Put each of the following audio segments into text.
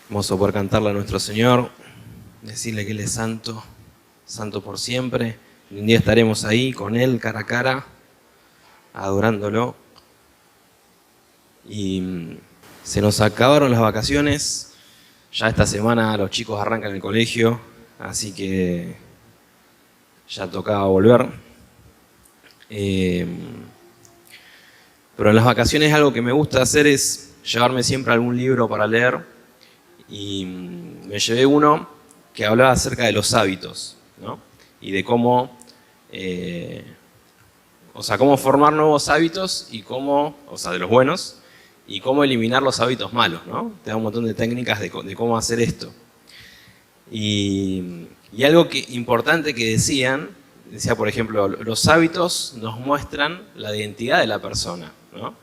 Hermoso poder cantarle a nuestro Señor, decirle que Él es santo, santo por siempre. Y un día estaremos ahí con Él, cara a cara, adorándolo. Y se nos acabaron las vacaciones. Ya esta semana los chicos arrancan el colegio, así que ya tocaba volver. Pero en las vacaciones algo que me gusta hacer es llevarme siempre algún libro para leer. Y me llevé uno que hablaba acerca de los hábitos, ¿no? Y de cómo, cómo formar nuevos hábitos y cómo, de los buenos, y cómo eliminar los hábitos malos, ¿no? Te da un montón de técnicas de cómo hacer esto. Y algo importante que decía, por ejemplo, los hábitos nos muestran la identidad de la persona, ¿no?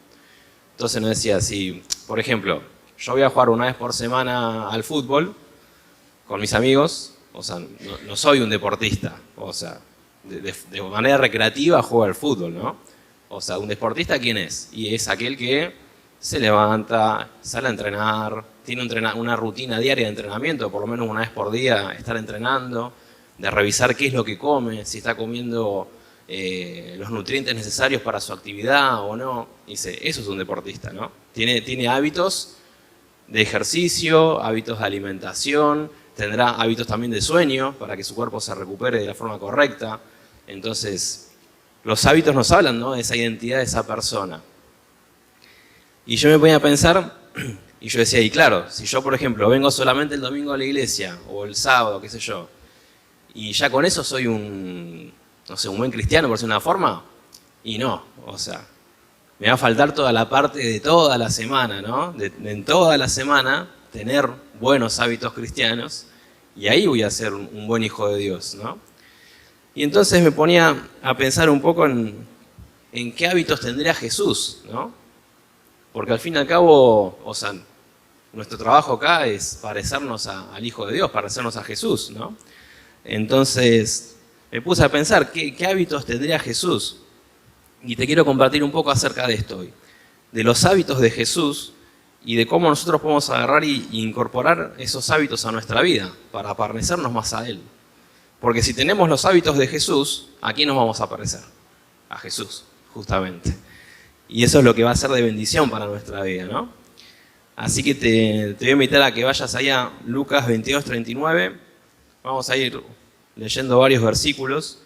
Entonces nos decía, si, por ejemplo, yo voy a jugar una vez por semana al fútbol con mis amigos, no soy un deportista, de manera recreativa juego al fútbol, ¿no? Un deportista, ¿quién es? Y es aquel que se levanta, sale a entrenar, tiene una rutina diaria de entrenamiento, por lo menos una vez por día estar entrenando, de revisar qué es lo que come, si está comiendo los nutrientes necesarios para su actividad o no. Dice, eso es un deportista, ¿no? Tiene hábitos de ejercicio, hábitos de alimentación, tendrá hábitos también de sueño para que su cuerpo se recupere de la forma correcta. Entonces, los hábitos nos hablan, ¿no?, de esa identidad de esa persona. Y yo me ponía a pensar, y yo decía, y claro, si yo, por ejemplo, vengo solamente el domingo a la iglesia, o el sábado, qué sé yo, y ya con eso soy un buen cristiano, por decir una forma, y no, me va a faltar toda la parte de toda la semana, ¿no? En toda la semana tener buenos hábitos cristianos, y ahí voy a ser un buen hijo de Dios, ¿no? Y entonces me ponía a pensar un poco en qué hábitos tendría Jesús, ¿no? Porque al fin y al cabo, nuestro trabajo acá es parecernos al Hijo de Dios, parecernos a Jesús, ¿no? Entonces me puse a pensar, ¿qué hábitos tendría Jesús? Y te quiero compartir un poco acerca de esto hoy, de los hábitos de Jesús y de cómo nosotros podemos agarrar y incorporar esos hábitos a nuestra vida para parecernos más a Él. Porque si tenemos los hábitos de Jesús, ¿a quién nos vamos a parecer? A Jesús, justamente. Y eso es lo que va a ser de bendición para nuestra vida, ¿no? Así que te voy a invitar a que vayas allá a Lucas 22:39. Vamos a ir leyendo varios versículos.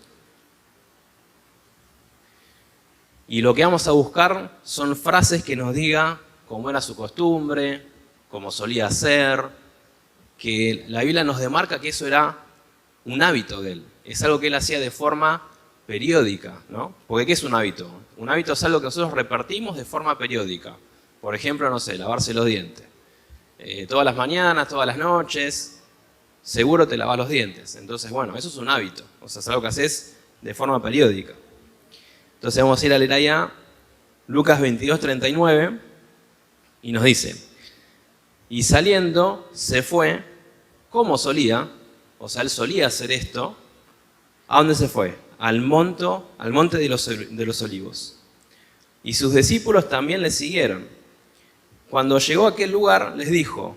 Y lo que vamos a buscar son frases que nos diga cómo era su costumbre, cómo solía hacer, que la Biblia nos demarca que eso era un hábito de él. Es algo que él hacía de forma periódica, ¿no? Porque ¿qué es un hábito? Un hábito es algo que nosotros repartimos de forma periódica. Por ejemplo, lavarse los dientes. Todas las mañanas, todas las noches, seguro te lavas los dientes. Entonces, bueno, eso es un hábito. Es algo que haces de forma periódica. Entonces vamos a ir a leer allá Lucas 22:39 y nos dice, y saliendo se fue como solía, él solía hacer esto. ¿A dónde se fue? Al monte de los Olivos. Y sus discípulos también le siguieron. Cuando llegó a aquel lugar les dijo,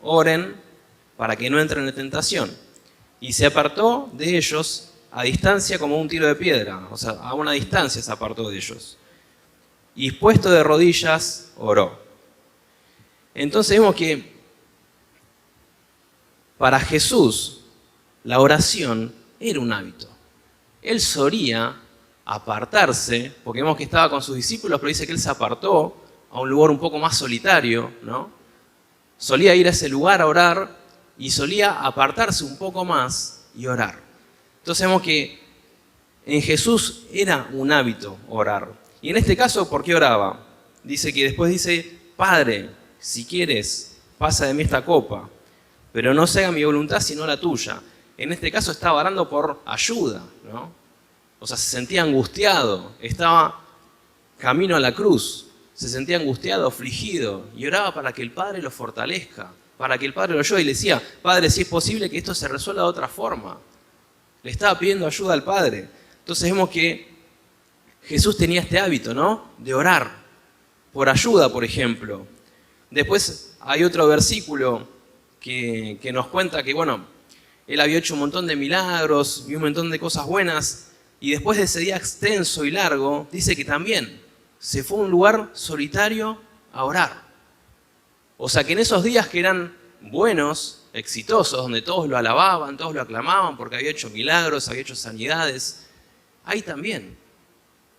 oren para que no entren en tentación. Y se apartó de ellos a distancia como un tiro de piedra, a una distancia se apartó de ellos. Y puesto de rodillas, oró. Entonces vemos que para Jesús la oración era un hábito. Él solía apartarse, porque vemos que estaba con sus discípulos, pero dice que él se apartó a un lugar un poco más solitario, ¿no? Solía ir a ese lugar a orar y solía apartarse un poco más y orar. Entonces vemos que en Jesús era un hábito orar. Y en este caso, ¿por qué oraba? Después dice, Padre, si quieres, pasa de mí esta copa, pero no se haga mi voluntad sino la tuya. En este caso estaba orando por ayuda, ¿no? Se sentía angustiado, estaba camino a la cruz, se sentía angustiado, afligido, y oraba para que el Padre lo fortalezca, para que el Padre lo ayude, y le decía, Padre, si es posible que esto se resuelva de otra forma. Le estaba pidiendo ayuda al Padre. Entonces vemos que Jesús tenía este hábito, ¿no?, de orar por ayuda, por ejemplo. Después hay otro versículo que nos cuenta que, bueno, él había hecho un montón de milagros y un montón de cosas buenas, y después de ese día extenso y largo, dice que también se fue a un lugar solitario a orar. O sea que en esos días que eran buenos, exitosos, donde todos lo alababan, todos lo aclamaban porque había hecho milagros, había hecho sanidades, ahí también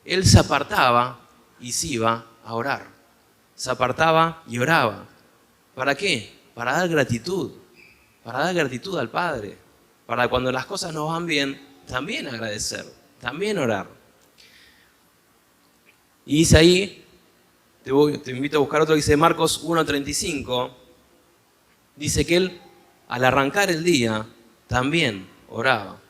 él se apartaba y se iba a orar. Se apartaba y oraba. ¿Para qué? Para dar gratitud al Padre. Para cuando las cosas nos van bien, también agradecer, también orar. Y dice ahí, te invito a buscar otro que dice Marcos 1:35, dice que él al arrancar el día también oraba.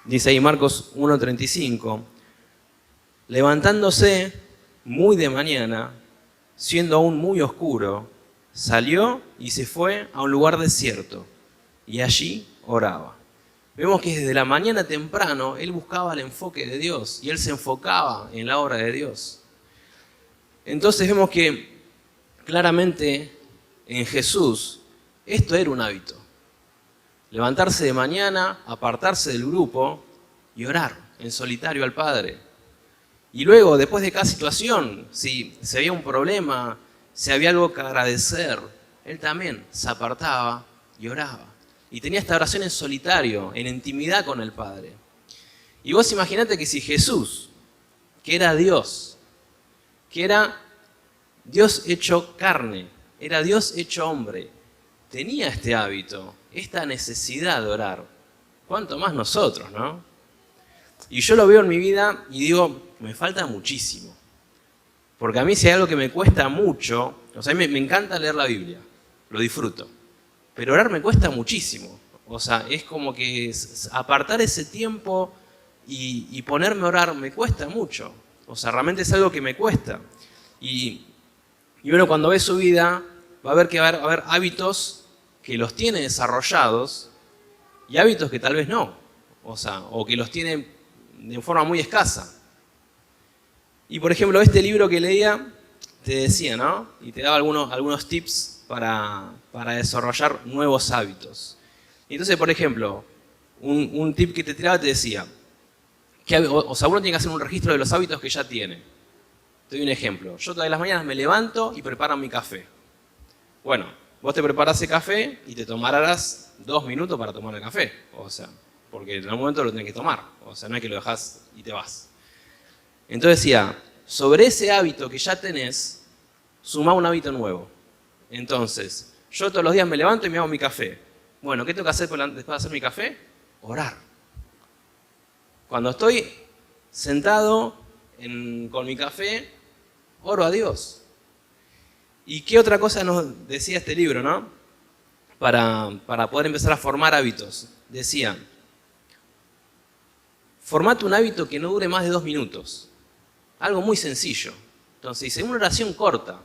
Dice ahí Marcos 1:35, levantándose muy de mañana, siendo aún muy oscuro, salió y se fue a un lugar desierto y allí oraba. Vemos que desde la mañana temprano él buscaba el enfoque de Dios y él se enfocaba en la obra de Dios. Entonces vemos que claramente en Jesús esto era un hábito. Levantarse de mañana, apartarse del grupo y orar en solitario al Padre. Y luego, después de cada situación, si había un problema, si había algo que agradecer, él también se apartaba y oraba. Y tenía esta oración en solitario, en intimidad con el Padre. Y vos imaginate que si Jesús, que era Dios hecho carne, era Dios hecho hombre, tenía este hábito, esta necesidad de orar, ¿cuánto más nosotros, no? Y yo lo veo en mi vida y digo, me falta muchísimo. Porque a mí si hay algo que me cuesta mucho, o sea, me encanta leer la Biblia, lo disfruto. Pero orar me cuesta muchísimo. O sea, es como que apartar ese tiempo y ponerme a orar me cuesta mucho. O sea, realmente es algo que me cuesta. Y uno cuando ve su vida va a ver que va a haber hábitos que los tiene desarrollados y hábitos que tal vez no. O sea, o que los tiene de forma muy escasa. Y por ejemplo, este libro que leía te decía, ¿no? Y te daba algunos tips para desarrollar nuevos hábitos. Y entonces, por ejemplo, un tip que te tiraba te decía, uno tiene que hacer un registro de los hábitos que ya tiene. Te doy un ejemplo. Yo todas las mañanas me levanto y preparo mi café. Bueno, vos te preparás el café y te tomarás 2 minutos para tomar el café. O sea, porque en algún momento lo tenés que tomar. O sea, no es que lo dejás y te vas. Entonces decía, sobre ese hábito que ya tenés, sumá un hábito nuevo. Entonces, yo todos los días me levanto y me hago mi café. Bueno, ¿qué tengo que hacer después de hacer mi café? Orar. Cuando estoy sentado con mi café, oro a Dios. ¿Y qué otra cosa nos decía este libro, no? Para poder empezar a formar hábitos. Decía, formate un hábito que no dure más de 2 minutos. Algo muy sencillo. Entonces dice, una oración corta.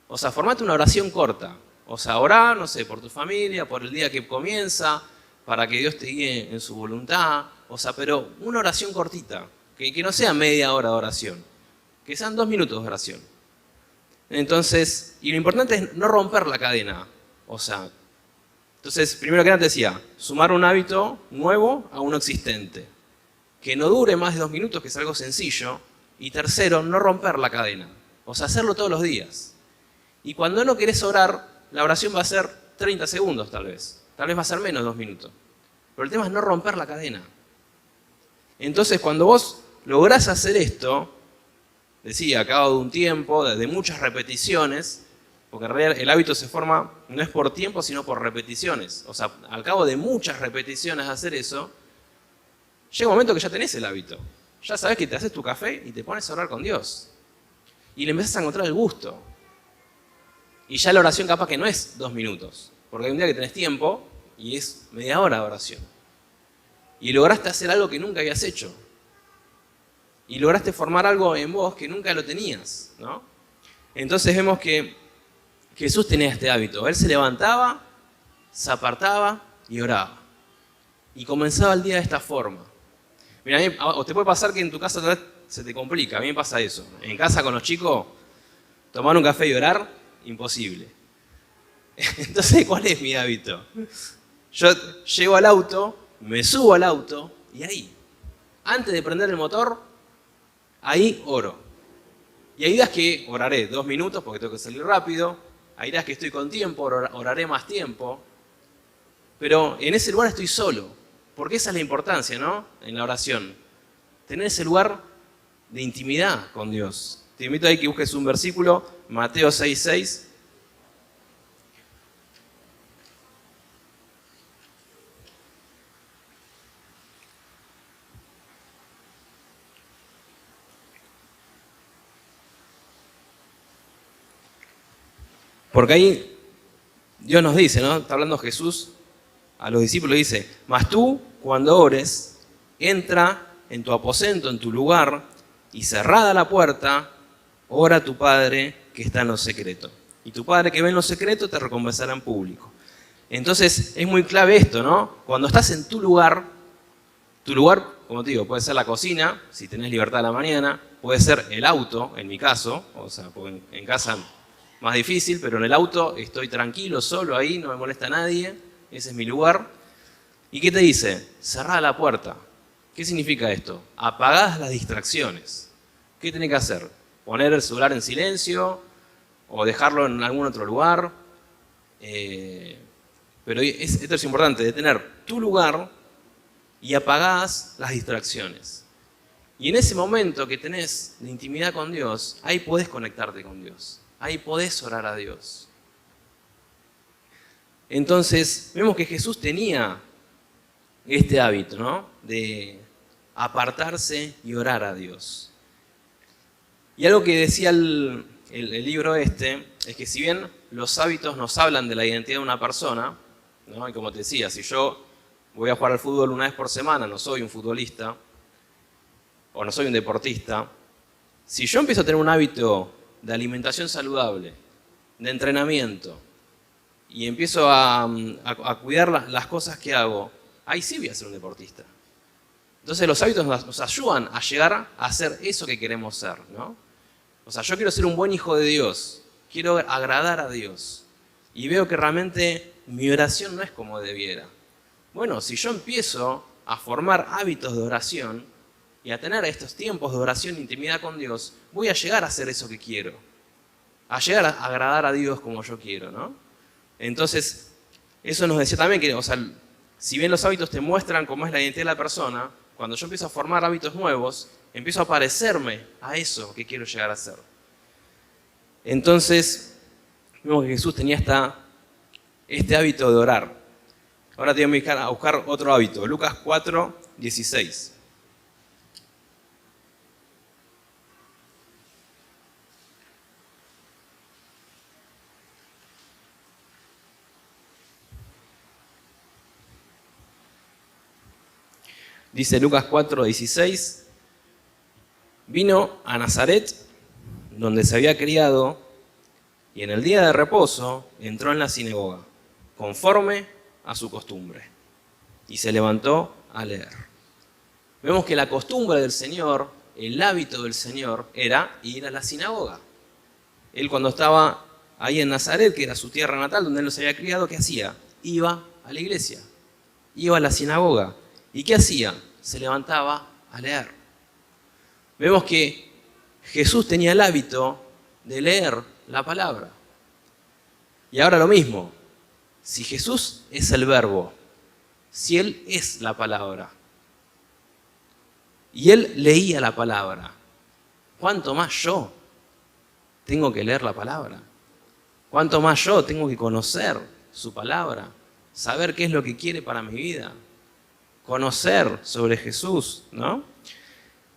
O sea, formate una oración corta. O sea, orá, no sé, por tu familia, por el día que comienza, para que Dios te guíe en su voluntad. O sea, pero una oración cortita. Que no sea media hora de oración. Que sean 2 minutos de oración. Entonces, y lo importante es no romper la cadena. O sea, entonces, primero que nada te decía, sumar un hábito nuevo a uno existente. Que no dure más de 2 minutos, que es algo sencillo. Y tercero, no romper la cadena. O sea, hacerlo todos los días. Y cuando no querés orar, la oración va a ser 30 segundos tal vez. Tal vez va a ser menos de 2 minutos. Pero el tema es no romper la cadena. Entonces, cuando vos lográs hacer esto, decía, a cabo de un tiempo, de muchas repeticiones, porque en realidad el hábito se forma no es por tiempo, sino por repeticiones. O sea, al cabo de muchas repeticiones de hacer eso, llega un momento que ya tenés el hábito. Ya sabés que te haces tu café y te pones a orar con Dios. Y le empezás a encontrar el gusto. Y ya la oración capaz que no es 2 minutos. Porque hay un día que tenés tiempo y es media hora de oración. Y lograste hacer algo que nunca habías hecho. Y lograste formar algo en vos que nunca lo tenías, ¿no? Entonces vemos que Jesús tenía este hábito. Él se levantaba, se apartaba y oraba. Y comenzaba el día de esta forma. Mira, o te puede pasar que en tu casa tal vez se te complica. A mí me pasa eso. En casa con los chicos, Tomar un café y orar, imposible. Entonces, ¿cuál es mi hábito? Yo llego al auto, me subo al auto y ahí, antes de prender el motor, ahí oro. Y hay días que oraré 2 minutos porque tengo que salir rápido, hay días que estoy con tiempo, oraré más tiempo, pero en ese lugar estoy solo, porque esa es la importancia, ¿no? En la oración, tener ese lugar de intimidad con Dios. Te invito ahí que busques un versículo, Mateo 6:6. Porque ahí Dios nos dice, ¿no? Está hablando Jesús a los discípulos, dice, mas tú, cuando ores, entra en tu aposento, en tu lugar, y cerrada la puerta, ora a tu Padre que está en lo secreto. Y tu Padre que ve en lo secreto te recompensará en público. Entonces, es muy clave esto, ¿no? Cuando estás en tu lugar, como te digo, puede ser la cocina, si tenés libertad a la mañana, puede ser el auto, en mi caso, o sea, porque en casa más difícil, pero en el auto estoy tranquilo, solo ahí, no me molesta nadie, ese es mi lugar. ¿Y qué te dice? Cerrá la puerta. ¿Qué significa esto? Apagás las distracciones. ¿Qué tenés que hacer? Poner el celular en silencio o dejarlo en algún otro lugar. Pero esto es importante, de tener tu lugar y apagás las distracciones. Y en ese momento que tenés de intimidad con Dios, ahí podés conectarte con Dios. Ahí podés orar a Dios. Entonces, vemos que Jesús tenía este hábito, ¿no? De apartarse y orar a Dios. Y algo que decía el libro es que si bien los hábitos nos hablan de la identidad de una persona, ¿no? Y como te decía, si yo voy a jugar al fútbol una vez por semana, no soy un futbolista, o no soy un deportista, si yo empiezo a tener un hábito de alimentación saludable, de entrenamiento, y empiezo a cuidar las cosas que hago, ahí sí voy a ser un deportista. Entonces los hábitos nos ayudan a llegar a ser eso que queremos ser, ¿no? O sea, yo quiero ser un buen hijo de Dios, quiero agradar a Dios, y veo que realmente mi oración no es como debiera. Bueno, si yo empiezo a formar hábitos de oración y a tener estos tiempos de oración e intimidad con Dios, voy a llegar a hacer eso que quiero, a llegar a agradar a Dios como yo quiero, ¿no? Entonces, eso nos decía también que, o sea, si bien los hábitos te muestran cómo es la identidad de la persona, cuando yo empiezo a formar hábitos nuevos, empiezo a parecerme a eso que quiero llegar a ser. Entonces, vemos que Jesús tenía este hábito de orar. Ahora te voy a buscar otro hábito, Lucas 4:16. Dice Lucas 4:16, vino a Nazaret, donde se había criado, y en el día de reposo entró en la sinagoga, conforme a su costumbre, y se levantó a leer. Vemos que la costumbre del Señor, el hábito del Señor, era ir a la sinagoga. Él cuando estaba ahí en Nazaret, que era su tierra natal, donde él se había criado, ¿qué hacía? Iba a la iglesia, iba a la sinagoga. ¿Y qué hacía? Se levantaba a leer. Vemos que Jesús tenía el hábito de leer la palabra. Y ahora lo mismo, si Jesús es el verbo, si Él es la palabra, y Él leía la palabra, ¿cuánto más yo tengo que leer la palabra? ¿Cuánto más yo tengo que conocer su palabra? Saber qué es lo que quiere para mi vida. Conocer sobre Jesús, ¿no?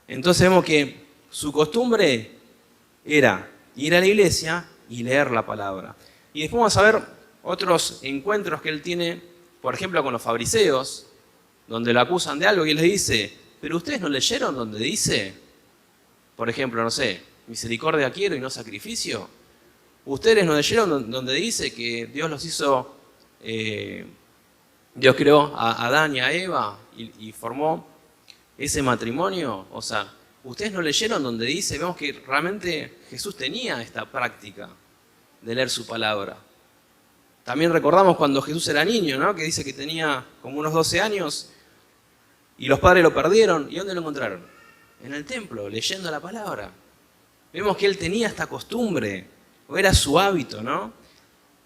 Entonces vemos que su costumbre era ir a la iglesia y leer la palabra. Y después vamos a ver otros encuentros que él tiene, por ejemplo, con los fariseos, donde lo acusan de algo y él les dice, ¿pero ustedes no leyeron donde dice, por ejemplo, no sé, misericordia quiero y no sacrificio? ¿Ustedes no leyeron donde dice que Dios los hizo, Dios creó a Adán y a Eva y formó ese matrimonio? O sea, ustedes no leyeron donde dice, vemos que realmente Jesús tenía esta práctica de leer su palabra. También recordamos cuando Jesús era niño, ¿no? Que dice que tenía como unos 12 años y los padres lo perdieron. ¿Y dónde lo encontraron? En el templo, leyendo la palabra. Vemos que él tenía esta costumbre, o era su hábito, ¿no?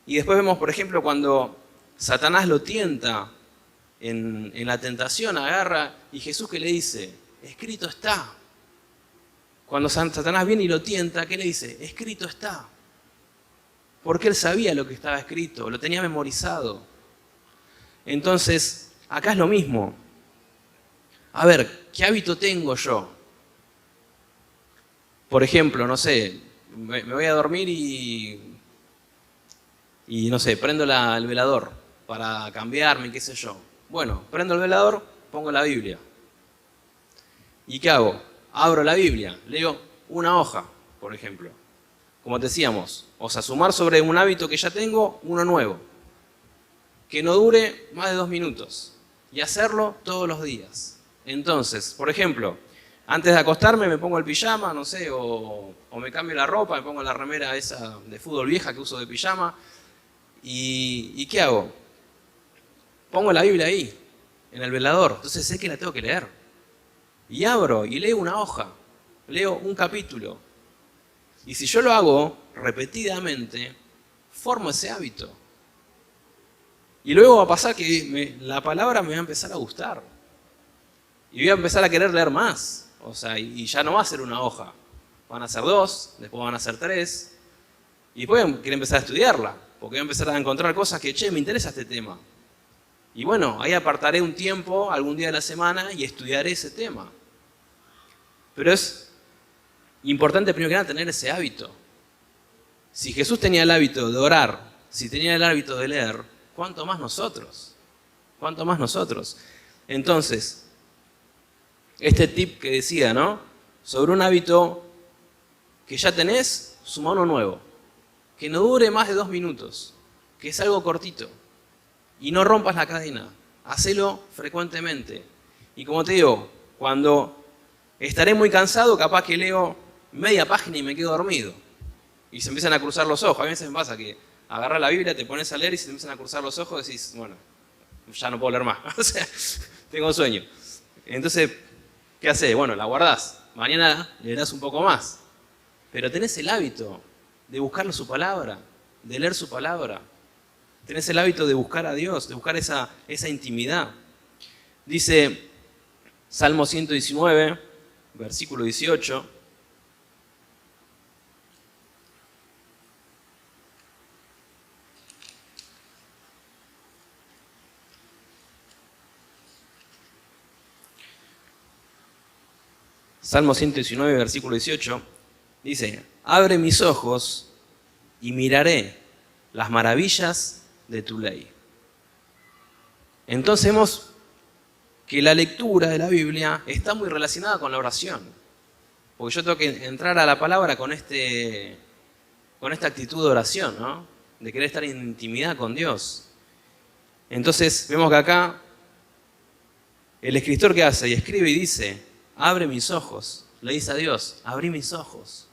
Y después vemos, por ejemplo, cuando Satanás lo tienta en la tentación, agarra, y Jesús que le dice, escrito está. Cuando Satanás viene y lo tienta, ¿qué le dice? Escrito está. Porque él sabía lo que estaba escrito, lo tenía memorizado. Entonces, acá es lo mismo. A ver, ¿qué hábito tengo yo? Por ejemplo, no sé, me voy a dormir y no sé, prendo el velador para cambiarme, qué sé yo. Bueno, prendo el velador, pongo la Biblia. ¿Y qué hago? Abro la Biblia, leo una hoja, por ejemplo. Como decíamos, o sea, sumar sobre un hábito que ya tengo, uno nuevo. Que no dure más de 2 minutos. Y hacerlo todos los días. Entonces, por ejemplo, antes de acostarme me pongo el pijama, no sé, o me cambio la ropa, me pongo la remera esa de fútbol vieja que uso de pijama. ¿Y qué hago? Pongo la Biblia ahí, en el velador. Entonces sé que la tengo que leer. Y abro y leo una hoja. Leo un capítulo. Y si yo lo hago repetidamente, formo ese hábito. Y luego va a pasar que la palabra me va a empezar a gustar. Y voy a empezar a querer leer más. O sea, y ya no va a ser una hoja. Van a ser 2, después van a ser 3. Y después voy a querer empezar a estudiarla. Porque voy a empezar a encontrar cosas que, me interesa este tema. Y bueno, ahí apartaré un tiempo, algún día de la semana, y estudiaré ese tema. Pero es importante primero que nada tener ese hábito. Si Jesús tenía el hábito de orar, si tenía el hábito de leer, ¿cuánto más nosotros? ¿Cuánto más nosotros? Entonces, este tip que decía, ¿no? Sobre un hábito que ya tenés, suma uno nuevo. Que no dure más de 2 minutos. Que es algo cortito. Y no rompas la cadena. Hacelo frecuentemente. Y como te digo, cuando estaré muy cansado, capaz que leo media página y me quedo dormido. Y se empiezan a cruzar los ojos. A veces me pasa que agarras la Biblia, te pones a leer y se te empiezan a cruzar los ojos y decís, bueno, ya no puedo leer más. O sea, tengo sueño. Entonces, ¿qué haces? Bueno, la guardás. Mañana leerás un poco más. Pero tenés el hábito de buscar su palabra, de leer su palabra. Tenés el hábito de buscar a Dios, de buscar esa intimidad. Dice Salmo 119, versículo 18. Salmo 119, versículo 18, dice, abre mis ojos y miraré las maravillas de tu ley. Entonces vemos que la lectura de la Biblia está muy relacionada con la oración. Porque yo tengo que entrar a la palabra con esta actitud de oración, ¿no? De querer estar en intimidad con Dios. Entonces vemos que acá el escritor que hace y escribe y dice, abre mis ojos, le dice a Dios, abrí mis ojos,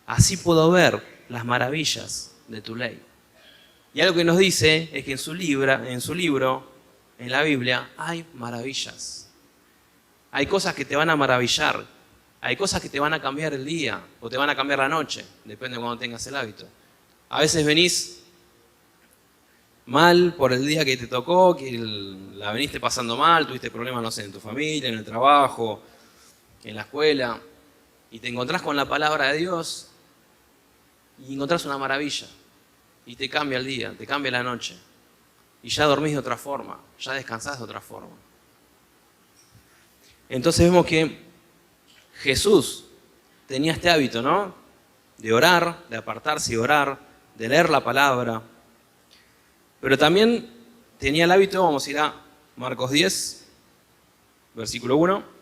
así puedo ver las maravillas de tu ley. Y algo que nos dice es que en su libro, en la Biblia, hay maravillas. Hay cosas que te van a maravillar, hay cosas que te van a cambiar el día o te van a cambiar la noche, depende de cuando tengas el hábito. A veces venís mal por el día que te tocó, que la veniste pasando mal, tuviste problemas, no sé, en tu familia, en el trabajo, en la escuela, y te encontrás con la palabra de Dios y encontrás una maravilla. Y te cambia el día, te cambia la noche. Y ya dormís de otra forma, ya descansás de otra forma. Entonces vemos que Jesús tenía este hábito, ¿no? De orar, de apartarse y orar, de leer la palabra. Pero también tenía el hábito, vamos a ir a Marcos 10, versículo 1.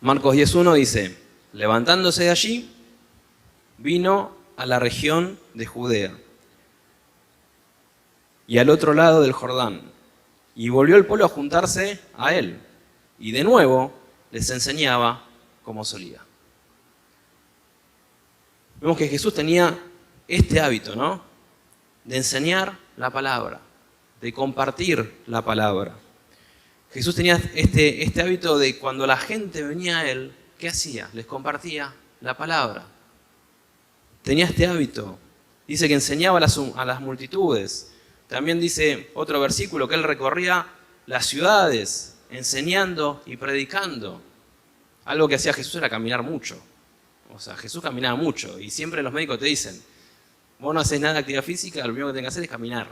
Marcos 10.1 dice, levantándose de allí, vino a la región de Judea y al otro lado del Jordán, y volvió el pueblo a juntarse a él, y de nuevo les enseñaba como solía. Vemos que Jesús tenía este hábito, ¿no? De enseñar la palabra, de compartir la palabra. Jesús tenía este hábito de cuando la gente venía a él, ¿qué hacía? Les compartía la palabra. Tenía este hábito. Dice que enseñaba a las multitudes. También dice otro versículo que él recorría las ciudades enseñando y predicando. Algo que hacía Jesús era caminar mucho. O sea, Jesús caminaba mucho y siempre los médicos te dicen, vos no haces nada de actividad física, lo primero que tenés que hacer es caminar.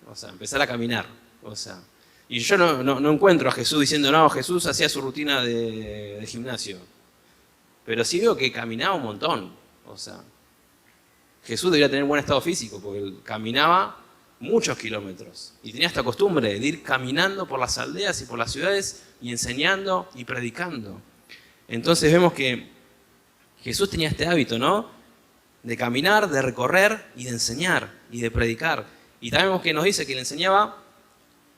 O sea, empezar a caminar. O sea, y yo no encuentro a Jesús diciendo, no, Jesús hacía su rutina de gimnasio. Pero sí veo que caminaba un montón. O sea, Jesús debería tener buen estado físico porque él caminaba muchos kilómetros y tenía esta costumbre de ir caminando por las aldeas y por las ciudades y enseñando y predicando. Entonces vemos que Jesús tenía este hábito, ¿no? De caminar, de recorrer y de enseñar y de predicar. Y también vemos que nos dice que le enseñaba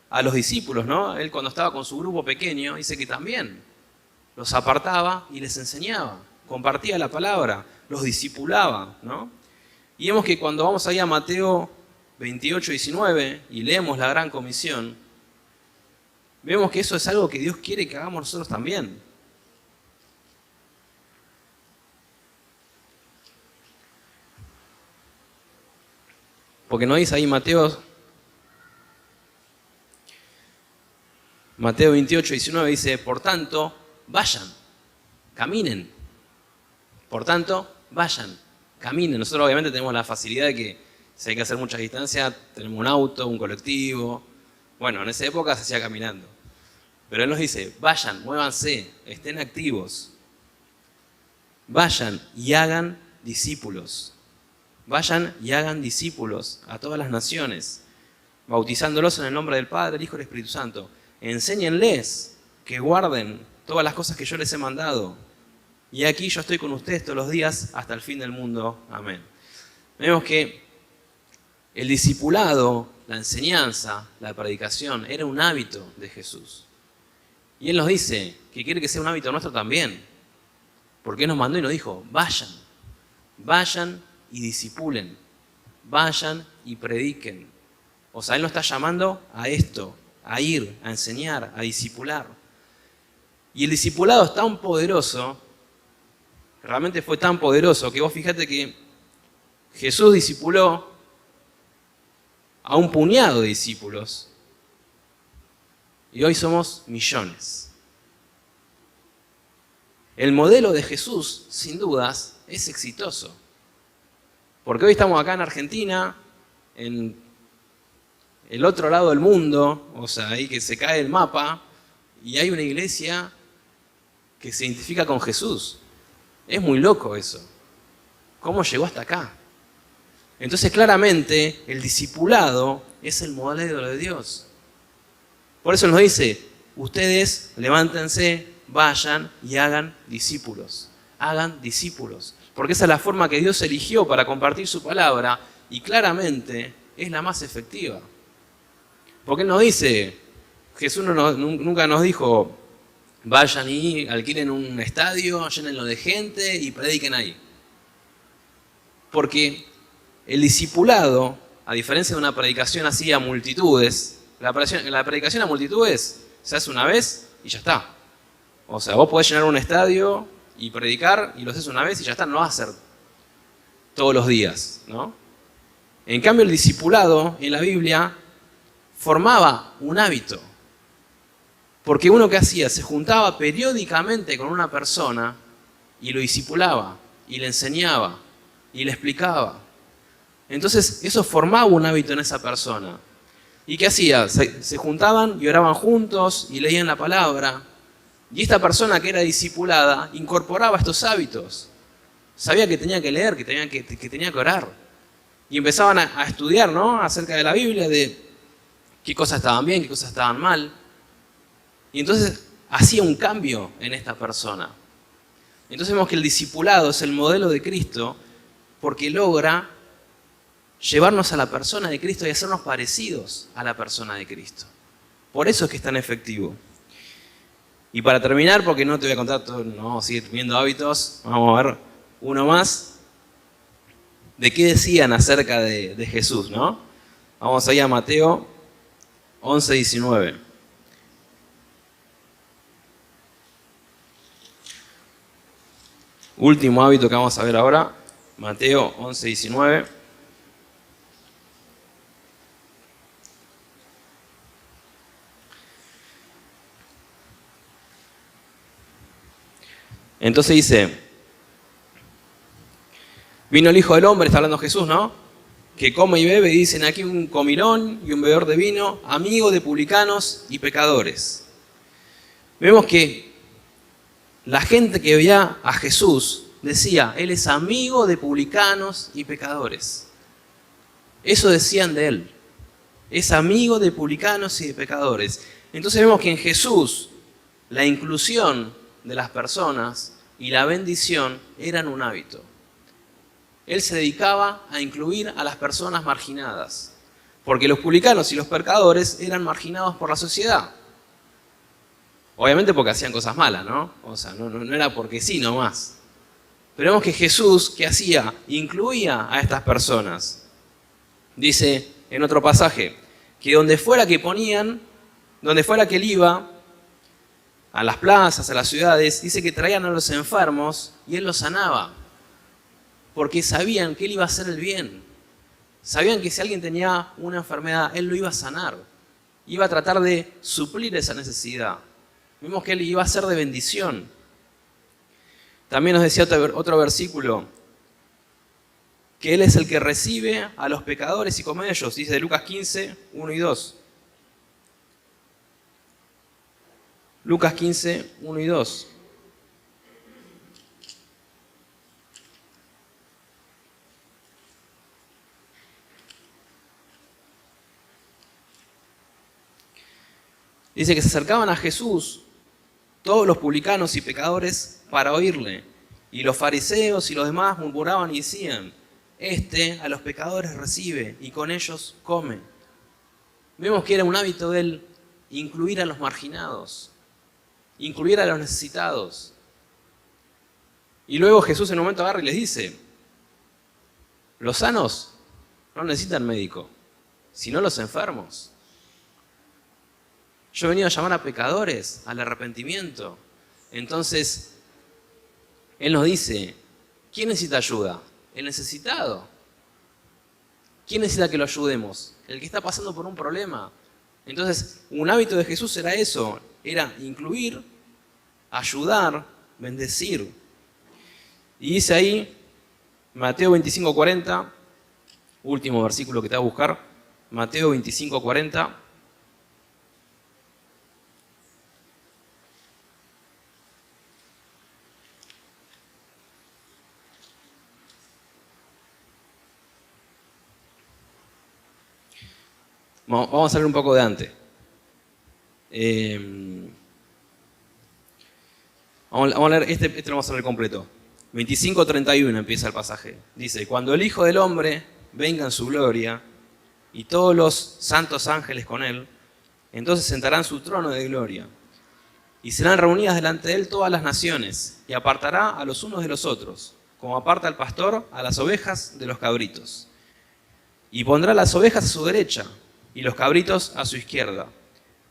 a los discípulos, ¿no? Él cuando estaba con su grupo pequeño, dice que también los apartaba y les enseñaba, compartía la palabra, los discipulaba, ¿no? Y vemos que cuando vamos ahí a Mateo 28:19 y leemos la Gran Comisión, vemos que eso es algo que Dios quiere que hagamos nosotros también. Porque nos dice ahí Mateo 28:19 dice, por tanto, vayan, caminen. Por tanto, vayan, caminen. Nosotros obviamente tenemos la facilidad de que si hay que hacer muchas distancias, tenemos un auto, un colectivo. Bueno, en esa época se hacía caminando. Pero Él nos dice, vayan, muévanse, estén activos. Vayan y hagan discípulos. Vayan y hagan discípulos a todas las naciones, bautizándolos en el nombre del Padre, del Hijo y del Espíritu Santo. Enséñenles que guarden todas las cosas que yo les he mandado. Y aquí yo estoy con ustedes todos los días hasta el fin del mundo. Amén. Vemos que el discipulado, la enseñanza, la predicación, era un hábito de Jesús. Y Él nos dice que quiere que sea un hábito nuestro también. Porque Él nos mandó y nos dijo, vayan y discipulen, vayan y prediquen. O sea, Él nos está llamando a esto, a ir, a enseñar, a discipular. Y el discipulado es tan poderoso, realmente fue tan poderoso, que vos fíjate que Jesús discipuló a un puñado de discípulos y hoy somos millones. El modelo de Jesús, sin dudas, es exitoso. Porque hoy estamos acá en Argentina, en el otro lado del mundo, o sea, ahí que se cae el mapa, y hay una iglesia que se identifica con Jesús. Es muy loco eso. ¿Cómo llegó hasta acá? Entonces, claramente, el discipulado es el modelo de Dios. Por eso nos dice, ustedes levántense, vayan y hagan discípulos. Hagan discípulos. Porque esa es la forma que Dios eligió para compartir su palabra y claramente es la más efectiva. Porque Él nos dice, Jesús nunca nos dijo, vayan y alquilen un estadio, llénenlo de gente y prediquen ahí. Porque el discipulado, a diferencia de una predicación así a multitudes, la predicación a multitudes se hace una vez y ya está. O sea, vos podés llenar un estadio y predicar y lo haces una vez y ya está, no vas a hacer todos los días, ¿no? En cambio, el discipulado en la Biblia formaba un hábito. Porque uno que hacía, se juntaba periódicamente con una persona y lo discipulaba, y le enseñaba, y le explicaba. Entonces, eso formaba un hábito en esa persona. ¿Y qué hacía? Se juntaban y oraban juntos y leían la palabra. Y esta persona que era discipulada incorporaba estos hábitos. Sabía que tenía que leer, que tenía que orar. Y empezaban a estudiar, ¿no? Acerca de la Biblia, de qué cosas estaban bien, qué cosas estaban mal. Y entonces hacía un cambio en esta persona. Entonces vemos que el discipulado es el modelo de Cristo porque logra llevarnos a la persona de Cristo y hacernos parecidos a la persona de Cristo. Por eso es que es tan efectivo. Y para terminar, porque no te voy a contar todo, no vamos a seguir viendo hábitos, vamos a ver uno más de qué decían acerca de Jesús, ¿no? Vamos ahí a Mateo 11:19. Último hábito que vamos a ver ahora, Mateo 11:19. Entonces dice, vino el Hijo del Hombre, está hablando Jesús, ¿no? Que come y bebe, y dicen aquí un comilón y un bebedor de vino, amigo de publicanos y pecadores. Vemos que la gente que veía a Jesús decía, Él es amigo de publicanos y pecadores. Eso decían de Él. Es amigo de publicanos y de pecadores. Entonces vemos que en Jesús la inclusión de las personas y la bendición eran un hábito. Él se dedicaba a incluir a las personas marginadas, porque los publicanos y los pecadores eran marginados por la sociedad. Obviamente porque hacían cosas malas, ¿no? O sea, no era porque sí nomás. Pero vemos que Jesús, ¿qué hacía? Incluía a estas personas. Dice en otro pasaje, que donde fuera que él iba, a las plazas, a las ciudades, dice que traían a los enfermos y Él los sanaba. Porque sabían que Él iba a hacer el bien. Sabían que si alguien tenía una enfermedad, Él lo iba a sanar. Iba a tratar de suplir esa necesidad. Vimos que Él iba a ser de bendición. También nos decía otro versículo, que Él es el que recibe a los pecadores y come ellos. Dice de Lucas 15, 1 y 2. Lucas 15, 1 y 2. Dice que se acercaban a Jesús todos los publicanos y pecadores para oírle. Y los fariseos y los demás murmuraban y decían, este a los pecadores recibe y con ellos come. Vemos que era un hábito de Él incluir a los marginados, incluir a los necesitados. Y luego Jesús en un momento agarra y les dice, los sanos no necesitan médico, sino los enfermos. Yo he venido a llamar a pecadores al arrepentimiento. Entonces, Él nos dice, ¿quién necesita ayuda? El necesitado. ¿Quién necesita que lo ayudemos? El que está pasando por un problema. Entonces, un hábito de Jesús era eso, era incluir, ayudar, bendecir. Y dice ahí, Mateo 25:40, último versículo que te va a buscar, Mateo 25:40. Vamos a leer un poco de antes. Vamos a leer, este lo vamos a leer completo. 25:31 empieza el pasaje. Dice, cuando el Hijo del Hombre venga en su gloria y todos los santos ángeles con Él, entonces sentará en su trono de gloria. Y serán reunidas delante de Él todas las naciones, y apartará a los unos de los otros, como aparta el pastor a las ovejas de los cabritos. Y pondrá las ovejas a su derecha, y los cabritos a su izquierda.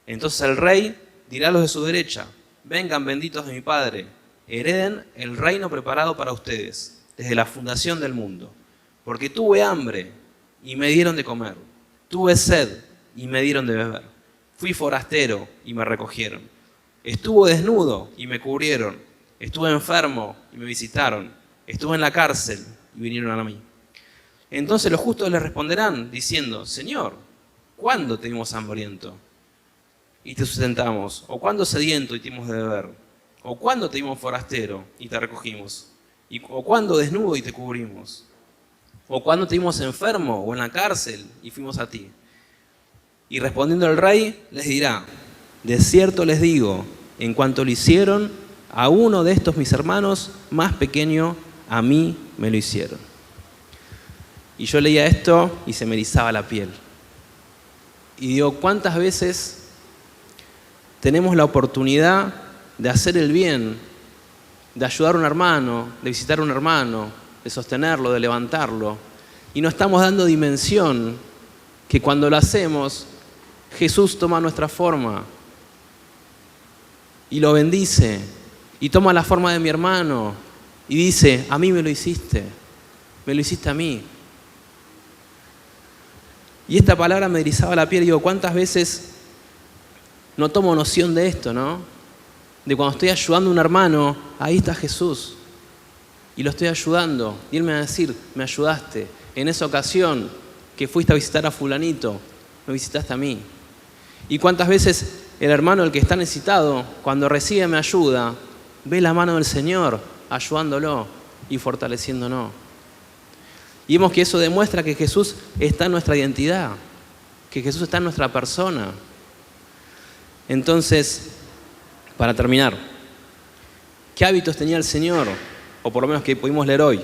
Entonces el rey dirá a los de su derecha, vengan benditos de mi Padre, hereden el reino preparado para ustedes, desde la fundación del mundo. Porque tuve hambre, y me dieron de comer. Tuve sed, y me dieron de beber. Fui forastero, y me recogieron. Estuve desnudo, y me cubrieron. Estuve enfermo, y me visitaron. Estuve en la cárcel, y vinieron a mí. Entonces los justos les responderán, diciendo, Señor, ¿cuándo te vimos hambriento y te sustentamos? ¿O cuándo sediento y te dimos de beber? ¿O cuándo te vimos forastero y te recogimos? ¿O cuándo desnudo y te cubrimos? ¿O cuándo te vimos enfermo o en la cárcel y fuimos a ti? Y respondiendo el rey les dirá, de cierto les digo, en cuanto lo hicieron a uno de estos mis hermanos más pequeño, a mí me lo hicieron. Y yo leía esto y se me erizaba la piel. Y digo, ¿cuántas veces tenemos la oportunidad de hacer el bien, de ayudar a un hermano, de visitar a un hermano, de sostenerlo, de levantarlo, y no estamos dando dimensión que cuando lo hacemos, Jesús toma nuestra forma y lo bendice, y toma la forma de mi hermano y dice, a mí me lo hiciste a mí. Y esta palabra me erizaba la piel y digo, ¿cuántas veces no tomo noción de esto, no? De cuando estoy ayudando a un hermano, ahí está Jesús. Y lo estoy ayudando. Y Él me va a decir, me ayudaste. En esa ocasión que fuiste a visitar a fulanito, me visitaste a mí. Y cuántas veces el hermano, el que está necesitado, cuando recibe mi ayuda, ve la mano del Señor ayudándolo y fortaleciéndonos. Y vemos que eso demuestra que Jesús está en nuestra identidad, que Jesús está en nuestra persona. Entonces, para terminar, ¿qué hábitos tenía el Señor? O por lo menos que pudimos leer hoy.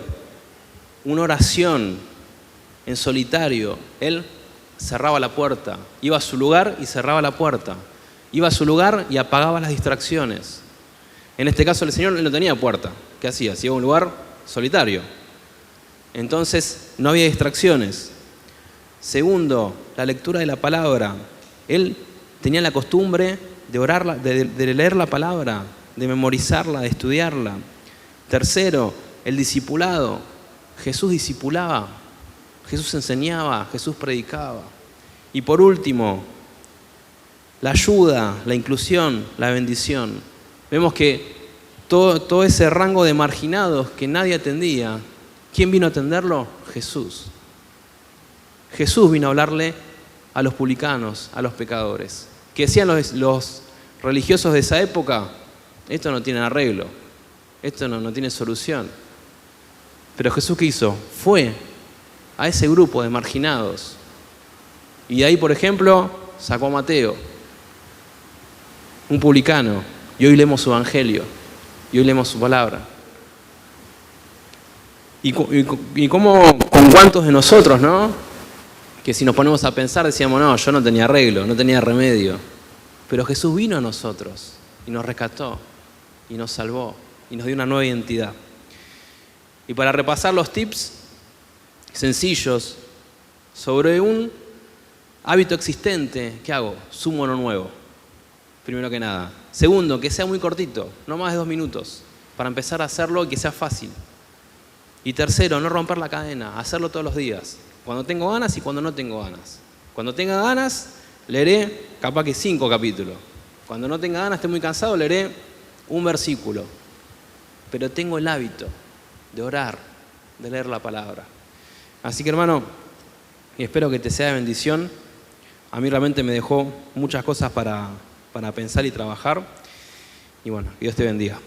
Una oración en solitario. Él cerraba la puerta, iba a su lugar y cerraba la puerta. Iba a su lugar y apagaba las distracciones. En este caso el Señor no tenía puerta. ¿Qué hacía? Se iba a un lugar solitario. Entonces no había distracciones. Segundo, la lectura de la palabra. Él tenía la costumbre de orarla, de leer la palabra, de memorizarla, de estudiarla. Tercero, el discipulado. Jesús discipulaba, Jesús enseñaba, Jesús predicaba. Y por último, la ayuda, la inclusión, la bendición. Vemos que todo ese rango de marginados que nadie atendía, ¿quién vino a atenderlo? Jesús. Jesús vino a hablarle a los publicanos, a los pecadores. ¿Qué decían los religiosos de esa época? Esto no tiene arreglo, esto no tiene solución. Pero Jesús, ¿qué hizo? Fue a ese grupo de marginados. Y de ahí, por ejemplo, sacó a Mateo, un publicano, y hoy leemos su evangelio, y hoy leemos su palabra. Y cómo, con cuántos de nosotros, ¿no? Que si nos ponemos a pensar decíamos, no, yo no tenía arreglo, no tenía remedio. Pero Jesús vino a nosotros y nos rescató y nos salvó y nos dio una nueva identidad. Y para repasar los tips sencillos sobre un hábito existente, ¿qué hago? Sumo uno nuevo, primero que nada. Segundo, que sea muy cortito, no más de 2 minutos, para empezar a hacerlo y que sea fácil. Y tercero, no romper la cadena, hacerlo todos los días, cuando tengo ganas y cuando no tengo ganas. Cuando tenga ganas, leeré capaz que 5 capítulos. Cuando no tenga ganas, esté muy cansado, leeré un versículo. Pero tengo el hábito de orar, de leer la palabra. Así que, hermano, espero que te sea de bendición. A mí realmente me dejó muchas cosas para pensar y trabajar. Y bueno, que Dios te bendiga.